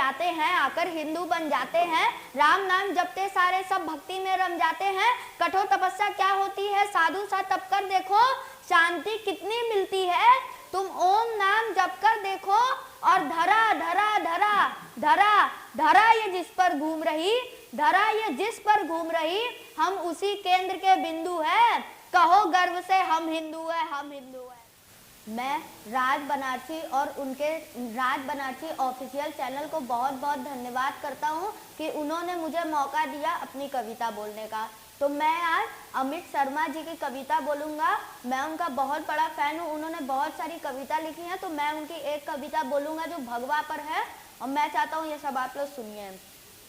आते हैं आकर हिंदू बन जाते हैं, राम नाम जपते सारे सब भक्ति में रम जाते हैं। कठोर तपस्या क्या होती है, साधु सा तप कर देखो, शांति कितनी मिलती है। तुम ओम नाम जप कर देखो और धरा धरा धरा धरा धरा ये जिस पर घूम रही, धरा ये जिस पर घूम रही, हम उसी केंद्र के बिंदु है। कहो गर्व से हम हिंदू है, हम हिंदू है। मैं राज बनारसी और उनके राज बनारसी ऑफिशियल चैनल को बहुत बहुत धन्यवाद करता हूँ कि उन्होंने मुझे मौका दिया अपनी कविता बोलने का। तो मैं आज अमित शर्मा जी की कविता बोलूँगा। मैं उनका बहुत बड़ा फैन हूँ, उन्होंने बहुत सारी कविता लिखी हैं। तो मैं उनकी एक कविता बोलूँगा जो भगवा पर है, और मैं चाहता हूँ ये सब आप लोग सुनिए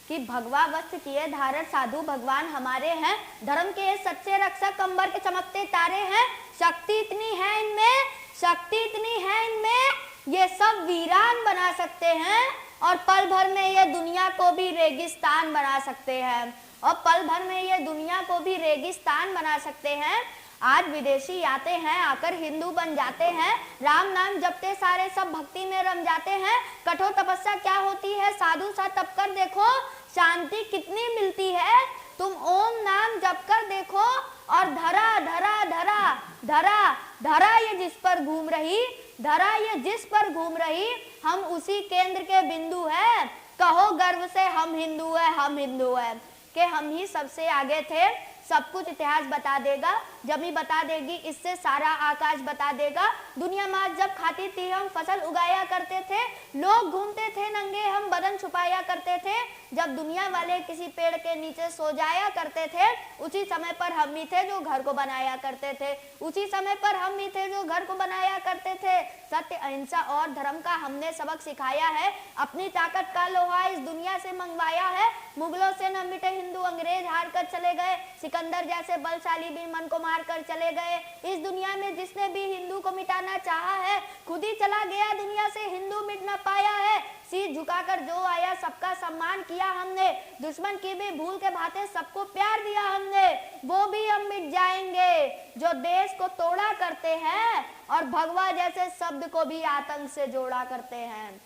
कि भगवा वस्त्र किए धारण साधु भगवान हमारे हैं, धर्म के सच्चे रक्षक अंबर के चमकते तारे हैं। शक्ति इतनी है इनमें, शक्ति इतनी है इनमें, ये सब वीरान बना सकते हैं और पल भर में ये दुनिया को भी रेगिस्तान बना सकते हैं, और पल भर में ये दुनिया को भी रेगिस्तान बना सकते हैं। आज विदेशी आते हैं आकर हिंदू बन जाते हैं, राम नाम जपते सारे सब भक्ति में रम जाते हैं। कठोर तपस्या क्या होती है, साधु सा तप कर देखो, शांति कितनी मिलती है। तुम ओम नाम जप कर देखो और धरा धरा धरा धरा धरा ये जिस पर घूम रही, धरा ये जिस पर घूम रही, हम उसी केंद्र के बिंदु है। कहो गर्व से हम हिंदू है, हम हिंदू है। कि हम ही सबसे आगे थे, सब कुछ इतिहास बता देगा, जमी बता देगी, इससे सारा आकाश बता देगा। दुनिया माँ जब खाती थी हम फसल उगाया करते थे, लोग घूमते थे नंगे हम बदन छुपाया करते थे। जब दुनिया वाले किसी पेड़ के नीचे सो जाया करते थे, उसी समय पर हम ही थे जो घर को बनाया करते थे, उसी समय पर हम ही थे जो घर को बनाया करते थे। सत्य अहिंसा और धर्म का हमने सबक सिखाया है, अपनी ताकत का लोहा इस दुनिया से मंगवाया है। मुगलों से न मिटे हिंदू, अंग्रेज हार कर चले गए, सिकंदर जैसे बलशाली भी मन को मार कर चले गए। इस दुनिया में जिसने भी हिंदू को मिटाना चाहा है, खुद ही चला गया दुनिया से, हिंदू मिट न पाया है। सिर झुकाकर जो आया सबका सम्मान किया हमने, दुश्मन की भी भूल के भांति सबको प्यार दिया हमने। वो भी हम मिट जाएंगे जो देश को तोड़ा करते हैं और भगवा जैसे शब्द को भी आतंक से जोड़ा करते हैं।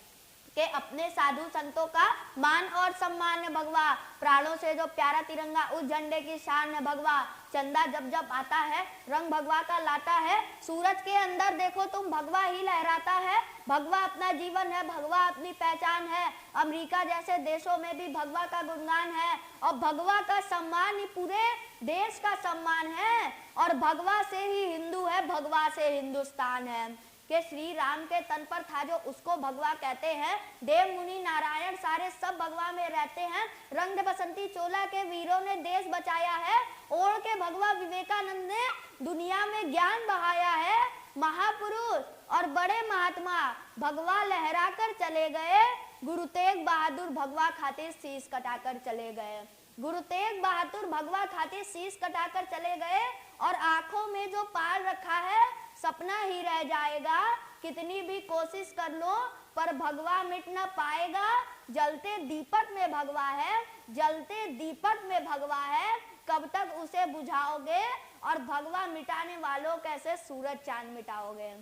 कि अपने साधु संतों का मान और सम्मान है भगवा, प्राणों से जो प्यारा तिरंगा उस झंडे की शान है भगवा। चंदा जब जब आता है रंग भगवा का लाता है, सूरज के अंदर देखो तुम भगवा ही लहराता है। भगवा अपना जीवन है, भगवा अपनी पहचान है। अमेरिका जैसे देशों में भी भगवा का गुणगान है, और भगवा का सम्मान ही पूरे देश का सम्मान है। और भगवा से ही हिंदू है, भगवा से हिंदुस्तान है। कि श्री राम के तन पर था जो उसको भगवा कहते हैं, देव मुनि नारायण सारे सब भगवा में रहते हैं। रंग बसंती चोला के वीरों ने देश बचाया है, ओढ़ के भगवा विवेकानंद ने दुनिया में ज्ञान बहाया है। महापुरुष और बड़े महात्मा भगवा लहरा कर चले गए, गुरु तेग बहादुर भगवा खातिर शीश कटाकर चले गए। गुरु तेग बहादुर भगवा खातिर शीश कटाकर चले गए, और आंखों में जो पार रखा है सपना ही रह जाएगा। कितनी भी कोशिश कर लो पर भगवा मिट न पाएगा। जलते दीपक में भगवा है, जलते दीपक में भगवा है, कब तक उसे बुझाओगे, और भगवा मिटाने वालों कैसे सूरज चांद मिटाओगे।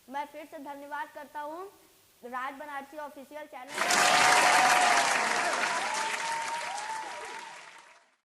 मैं फिर से धन्यवाद करता हूँ राज बनारसी ऑफिशियल चैनल।